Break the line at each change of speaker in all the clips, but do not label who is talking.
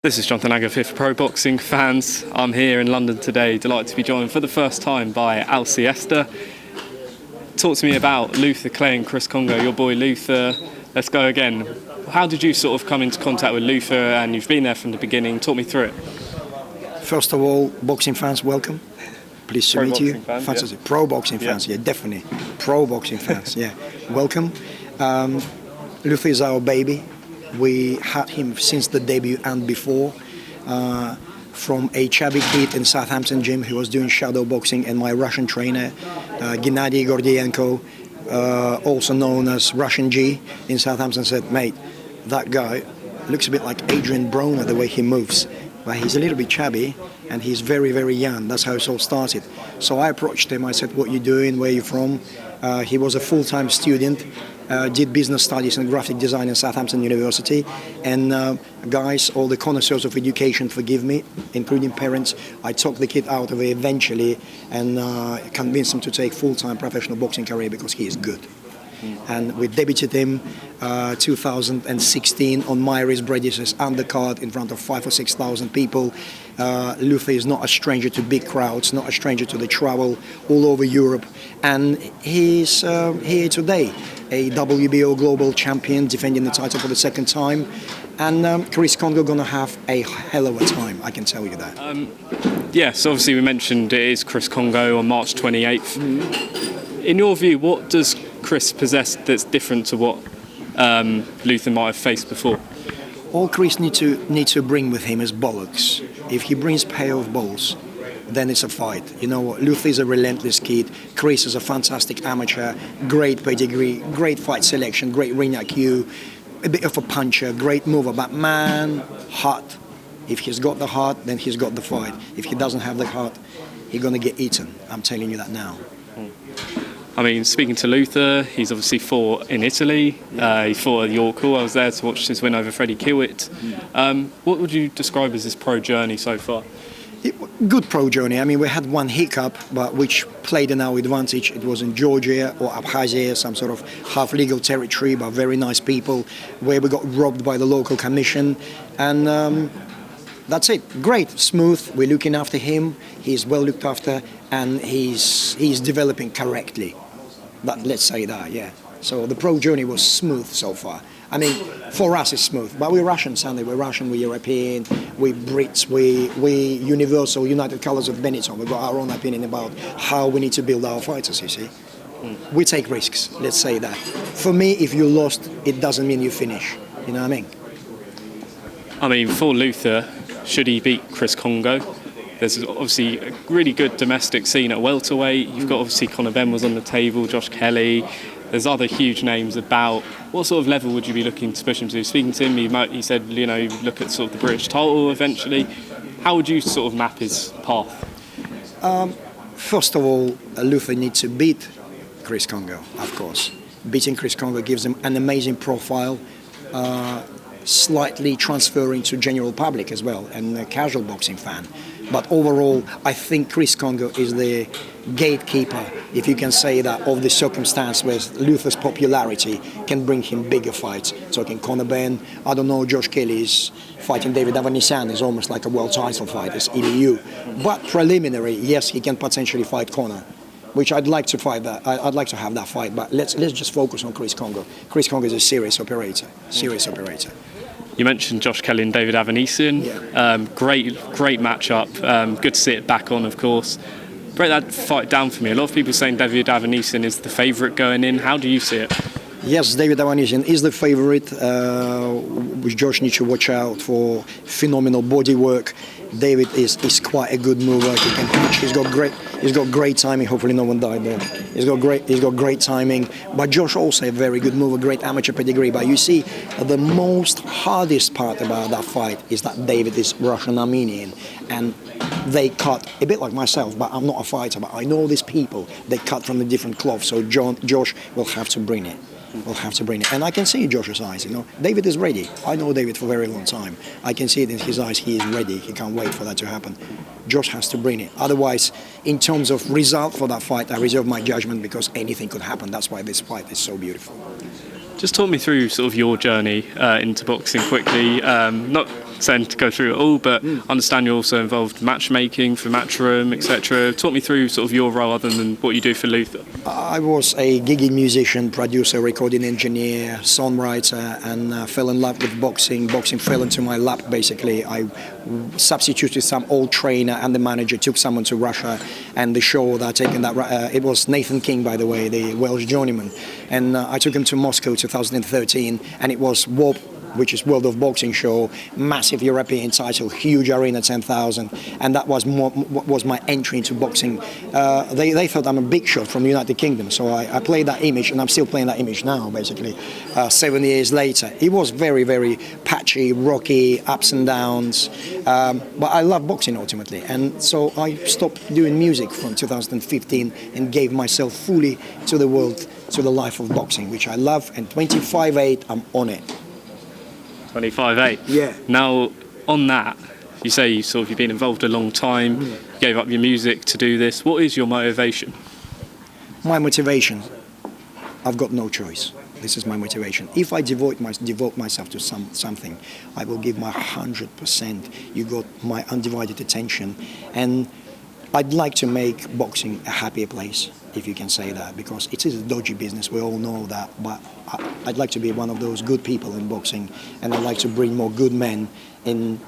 This is Jonathan Agger here for Pro Boxing fans. I'm here in London today, delighted to be joined for the first time by Siesta. Talk to me about Luther Clay and Chris Kongo, your boy Luther. Let's go again. How did you sort of come into contact with Luther, and you've been there from the beginning? Talk me through it.
First of all, boxing fans, welcome. Pleased to meet you.
Fantastic.
Yeah. Pro boxing fans, yeah, definitely. Pro boxing fans, yeah. Welcome. Luther is our baby. We had him since the debut and before, from a chubby kid in Southampton gym who was doing shadow boxing, and my Russian trainer, Gennady Gordienko, also known as Russian G in Southampton, said, mate, that guy looks a bit like Adrian Broner, the way he moves, but he's a little bit chubby and he's very, very young. That's how it all started. So I approached him, I said, what are you doing, where are you from? He was a full-time student. Did business studies and graphic design in Southampton University, and guys, all the connoisseurs of education forgive me, including parents. I talked the kid out of it eventually and convinced him to take full-time professional boxing career because he is good. And we debuted him 2016 on Myris Bredis' undercard in front of 5,000 or 6,000 people. Luther is not a stranger to big crowds, not a stranger to the travel all over Europe, and he's here today, a WBO global champion, defending the title for the second time, and Chris Kongo gonna have a hell of a time, I can tell you that.
Yes, obviously we mentioned it is Chris Kongo on March 28th. In your view, what does Chris possess that's different to what Luther might have faced before?
All Chris needs to bring with him is bollocks. If he brings pair of balls, then it's a fight. You know what? Luther is a relentless kid. Chris is a fantastic amateur, great pedigree, great fight selection, great ring IQ, a bit of a puncher, great mover. But man, heart. If he's got the heart, then he's got the fight. If he doesn't have the heart, he's gonna get eaten. I'm telling you that now.
I mean, speaking to Luther, he's obviously fought in Italy. He fought at York Hall. I was there to watch his win over Freddie Kiewit. What would you describe as his pro journey so far?
Good pro journey. I mean, we had one hiccup, but which played in our advantage. It was in Georgia or Abkhazia, some sort of half-legal territory, but very nice people, where we got robbed by the local commission. And that's it. Great, smooth. We're looking after him. He's well looked after, and he's developing correctly. Let's say that, yeah. So the pro journey was smooth so far. I mean, for us it's smooth, but we're Russian, Sandy. We're Russian, we're European, we're Brits, we universal, united colors of Benetton. We've got our own opinion about how we need to build our fighters, you see. We take risks, let's say that. For me, if you lost, it doesn't mean you finish. You know what I mean?
I mean, for Luther, should he beat Chris Kongo? There's obviously a really good domestic scene at welterweight. You've got obviously Conor Ben was on the table, Josh Kelly. There's other huge names about. What sort of level would you be looking to push him to? Speaking to him, he said, you know, look at sort of the British title eventually. How would you sort of map his path?
First of all, Luther needs to beat Chris Kongo, of course. Beating Chris Kongo gives him an amazing profile, slightly transferring to general public as well, and a casual boxing fan. But overall, I think Chris Kongo is the gatekeeper, if you can say that, of the circumstance where Luther's popularity can bring him bigger fights. Talking Conor Ben, I don't know, Josh Kelly's fighting David Avanesyan is almost like a world title fight, it's EBU. But preliminary, yes, he can potentially fight Conor, which I'd like to fight that. I'd like to have that fight, but let's just focus on Chris Kongo. Chris Kongo is a serious operator,
You mentioned Josh Kelly and David Avanesyan.
Yeah.
Great matchup. Good to see it back on, of course. Break that fight down for me. A lot of people saying David Avanesyan is the favourite going in. How do you see it?
Yes, David Avanesyan is the favourite. Josh needs to watch out for phenomenal body work. David is quite a good mover. He can punch. He's got great timing. Hopefully no one died there. He's got great timing. But Josh also a very good mover, great amateur pedigree. But you see, the most hardest part about that fight is that David is Russian Armenian, and they cut a bit like myself. But I'm not a fighter. But I know these people. They cut from a different cloth. So Josh will have to bring it. And I can see in Josh's eyes, you know, David is ready. I know David for a very long time. I can see it in his eyes, he is ready. He can't wait for that to happen. Josh has to bring it. Otherwise, in terms of result for that fight, I reserve my judgment because anything could happen. That's why this fight is so beautiful.
Just talk me through sort of your journey into boxing quickly. Not saying to go through it all, but I understand you're also involved matchmaking for Matchroom, etc. Talk me through sort of your role other than what you do for Luther.
I was a gigging musician, producer, recording engineer, songwriter, and fell in love with boxing. Boxing fell into my lap, basically. I substituted some old trainer and the manager, took someone to Russia, and the show that taken that it was Nathan King, by the way, the Welsh journeyman, and I took him to Moscow 2013, and it was WOB, which is World of Boxing show, massive European title, huge arena, 10,000, and that was was my entry into boxing. They thought I'm a big shot from the United Kingdom, so I played that image, and I'm still playing that image now, basically, 7 years later. It was very, very patchy, rocky, ups and downs, but I love boxing ultimately, and so I stopped doing music from 2015 and gave myself fully to the world, to the life of boxing, which I love, and 25-8, I'm on it.
25-8.
Yeah.
Now, on that, you say you've been involved a long time, you gave up your music to do this. What is your motivation?
My motivation, I've got no choice. This is my motivation. If I devote myself to something, I will give my 100%. You got my undivided attention, and I'd like to make boxing a happier place, if you can say that, because it is a dodgy business, we all know that, but I'd like to be one of those good people in boxing, and I'd like to bring more good men in.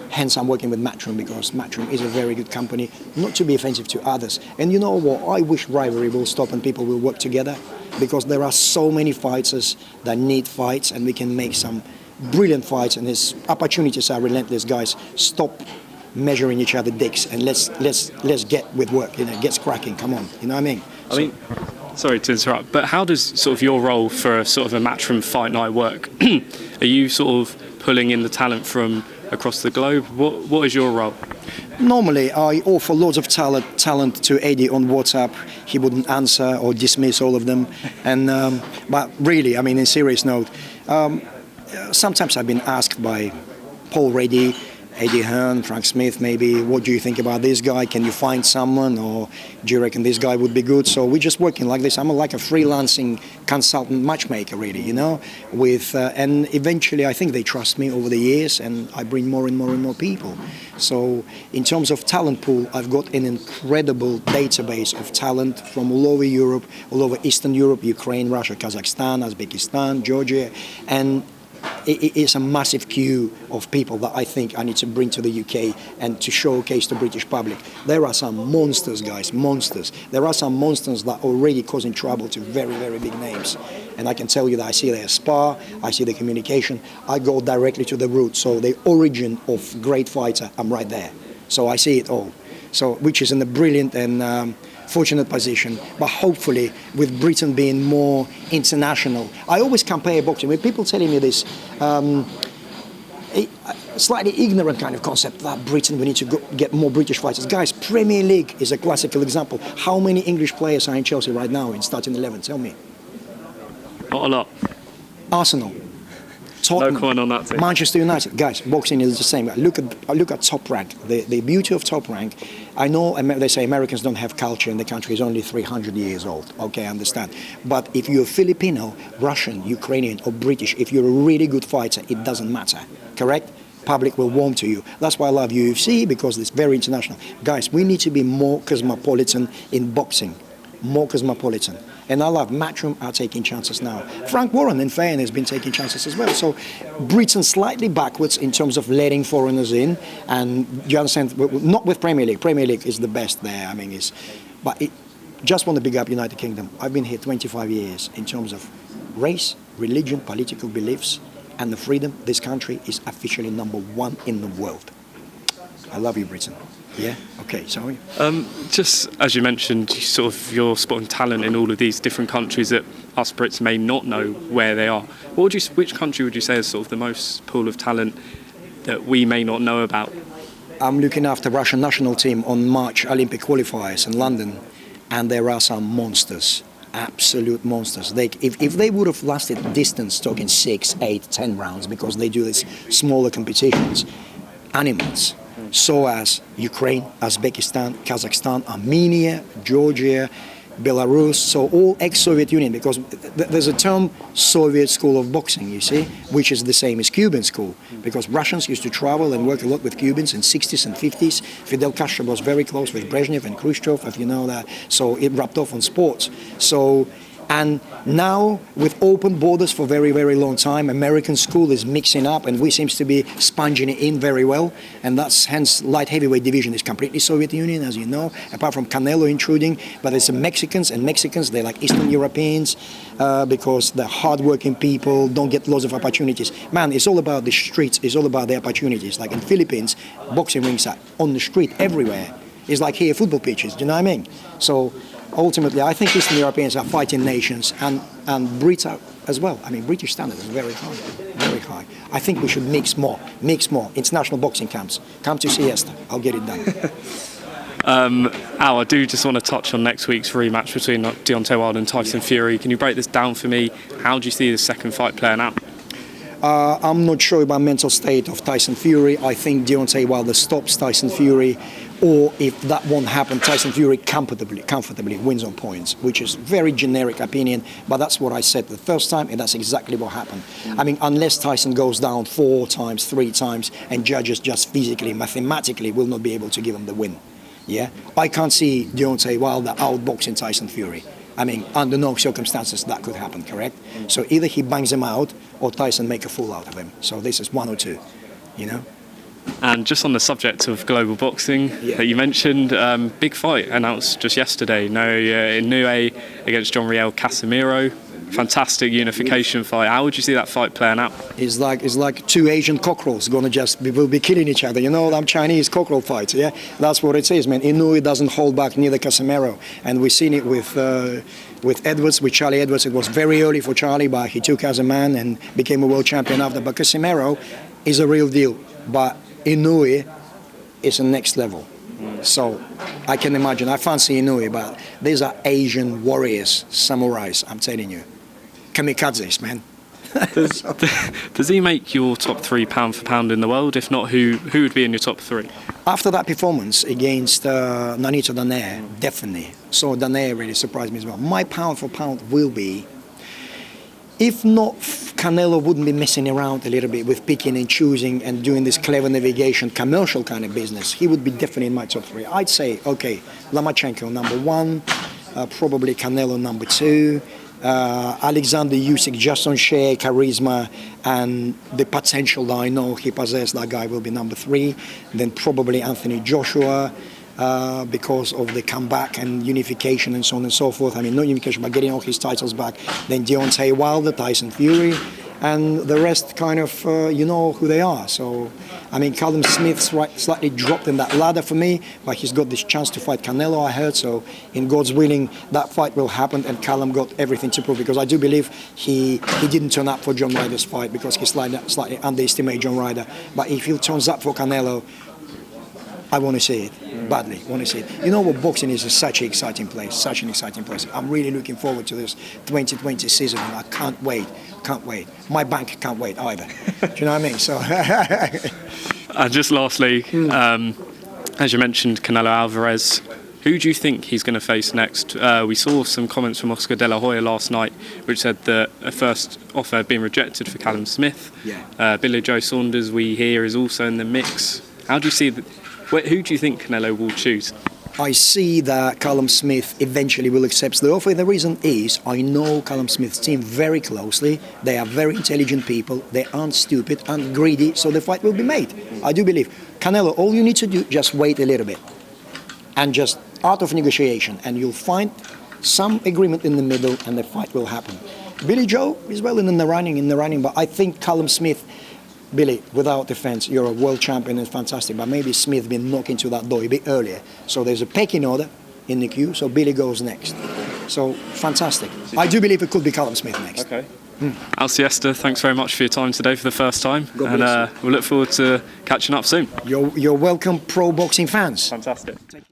Hence I'm working with Matchroom, because Matchroom is a very good company, not to be offensive to others. And you know what, I wish rivalry will stop and people will work together, because there are so many fighters that need fights, and we can make some brilliant fights, and these opportunities are relentless, guys. Stop measuring each other dicks, and let's get with work, get cracking, come on, you know what I mean?
I mean, sorry to interrupt, but how does sort of your role for a sort of a Matchroom fight night work? Are you sort of pulling in the talent from across the globe? What is your role?
Normally, I offer loads of talent to Eddie on WhatsApp. He wouldn't answer or dismiss all of them, and but really, I mean, in serious note, sometimes I've been asked by Paul Reddy, Eddie Hearn, Frank Smith, maybe, what do you think about this guy? Can you find someone, or do you reckon this guy would be good? So we're just working like this. I'm like a freelancing consultant matchmaker, really, with, and eventually I think they trust me over the years, and I bring more and more and more people. So in terms of talent pool, I've got an incredible database of talent from all over Europe, all over Eastern Europe, Ukraine, Russia, Kazakhstan, Uzbekistan, Georgia, and it is a massive queue of people that I think I need to bring to the UK and to showcase to British public. There are some monsters, guys, monsters. There are some monsters that are already causing trouble to very, very big names. And I can tell you that I see their spar, I see the communication, I go directly to the root. So the origin of great fighter, I'm right there. So I see it all. So, which is in a brilliant and fortunate position, but hopefully with Britain being more international. I always compare boxing with people telling me this slightly ignorant kind of concept that Britain, we need to get more British fighters. Guys, Premier League is a classical example. How many English players are in Chelsea right now in starting 11? Tell me.
Not a lot.
Arsenal. Tottenham,
no comment on that team.
Manchester United, guys, boxing is the same. Look at Top Rank. The beauty of Top Rank. I know they say Americans don't have culture, and the country is only 300 years old. Okay, I understand. But if you're Filipino, Russian, Ukrainian, or British, if you're a really good fighter, it doesn't matter. Correct? Public will warm to you. That's why I love UFC, because it's very international. Guys, we need to be more cosmopolitan in boxing. More cosmopolitan. And I love Matchroom are taking chances now. Frank Warren, in fairness, has been taking chances as well. So Britain slightly backwards in terms of letting foreigners in. And you understand, not with Premier League. Premier League is the best there. I mean, just want to big up United Kingdom. I've been here 25 years in terms of race, religion, political beliefs, and the freedom. This country is officially #1 in the world. I love you, Britain. Yeah. Okay. Sorry.
Just as you mentioned, you're spotting talent in all of these different countries that us Brits may not know where they are. Which country would you say is sort of the most pool of talent that we may not know about?
I'm looking after Russian national team on March Olympic qualifiers in London, and there are some monsters, absolute monsters. If they would have lasted distance, talking 6, 8, 10 rounds, because they do these smaller competitions, animals. So as Ukraine, Uzbekistan, Kazakhstan, Armenia, Georgia, Belarus, so all ex-Soviet Union, because there's a term Soviet School of Boxing, you see, which is the same as Cuban school, because Russians used to travel and work a lot with Cubans in 60s and 50s. Fidel Castro was very close with Brezhnev and Khrushchev, if you know that, so it rubbed off on sports. And now, with open borders for very, very long time, American school is mixing up, and we seems to be sponging it in very well. And that's hence light heavyweight division is completely Soviet Union, as you know, apart from Canelo intruding. But it's Mexicans, and Mexicans, they're like Eastern Europeans because they're hardworking people, don't get lots of opportunities. Man, it's all about the streets, it's all about the opportunities. Like in Philippines, boxing rings are on the street everywhere. It's like here, football pitches, do you know what I mean? So ultimately, I think Eastern Europeans are fighting nations, and Brits are as well. I mean, British standard is very high, very high. I think we should mix more. International boxing camps. Come to Siesta, I'll get it done.
Al, I do just want to touch on next week's rematch between Deontay Wilder and Tyson Fury. Can you break this down for me? How do you see the second fight playing out?
I'm not sure about mental state of Tyson Fury. I think Deontay Wilder stops Tyson Fury, or if that won't happen, Tyson Fury comfortably wins on points, which is very generic opinion, but that's what I said the first time, and that's exactly what happened. I mean, unless Tyson goes down 4 times, 3 times, and judges just physically, mathematically will not be able to give him the win. Yeah, I can't see Deontay Wilder outboxing Tyson Fury. I mean, under no circumstances that could happen, correct? So either he bangs him out or Tyson make a fool out of him. So this is 1 or 2, you know?
And just on the subject of global boxing that you mentioned, big fight announced just yesterday. Inoue against John Riel Casemiro. Fantastic unification fight. How would you see that fight playing out?
It's like 2 Asian cockerels gonna will be killing each other. You know, them Chinese cockerel fights. Yeah, that's what it is, man. Inoue doesn't hold back, neither Casemiro, and we've seen it with Edwards, with Charlie Edwards. It was very early for Charlie, but he took as a man and became a world champion after. But Casemiro is a real deal, but Inoue is a next level. So I can imagine. I fancy Inoue, but these are Asian warriors, samurais. I'm telling you. Kamikazes, man.
Does he make your top 3 pound for pound in the world? If not, who would be in your top 3?
After that performance against Nonito Donaire, definitely. So Donaire really surprised me as well. My pound for pound will be, if not, Canelo wouldn't be messing around a little bit with picking and choosing and doing this clever navigation, commercial kind of business. He would be definitely in my top 3. I'd say, okay, Lomachenko number 1, probably Canelo number 2, Alexander Usyk just on sheer charisma and the potential that I know he possesses, that guy will be number 3. Then probably Anthony Joshua because of the comeback and unification and so on and so forth. I mean, not unification, but getting all his titles back. Then Deontay Wilder, Tyson Fury, and the rest kind of, you know who they are. So, I mean, Callum Smith slightly dropped in that ladder for me, but he's got this chance to fight Canelo, I heard. So, in God's willing, that fight will happen, and Callum got everything to prove, because I do believe he didn't turn up for John Ryder's fight because he slightly underestimated John Ryder. But if he turns up for Canelo, I want to see it, badly, want to see it. You know what, boxing is such an exciting place, such an exciting place. I'm really looking forward to this 2020 season, and I can't wait. My bank can't wait either. Do you know what I mean? So.
And just lastly, as you mentioned, Canelo Alvarez, who do you think he's going to face next? We saw some comments from Oscar De La Hoya last night, which said that a first offer had been rejected for Callum Smith.
Yeah.
Billy Joe Saunders, we hear, is also in the mix. How do you see that? Who do you think Canelo will choose?
I see that Callum Smith eventually will accept the offer. The reason is I know Callum Smith's team very closely. They are very intelligent people. They aren't stupid and greedy, so the fight will be made. I do believe. Canelo, all you need to do, just wait a little bit. And just out of negotiation, and you'll find some agreement in the middle, and the fight will happen. Billy Joe is well in the running, but I think Callum Smith, Billy, without offense, you're a world champion and fantastic, but maybe Smith been knocking to that door a bit earlier. So there's a pecking order in the queue, so Billy goes next. So fantastic. I do believe it could be Callum Smith next.
Okay. Al Siesta, thanks very much for your time today for the first time.
God bless you.
We'll look forward to catching up soon.
You're welcome, pro boxing fans.
Fantastic.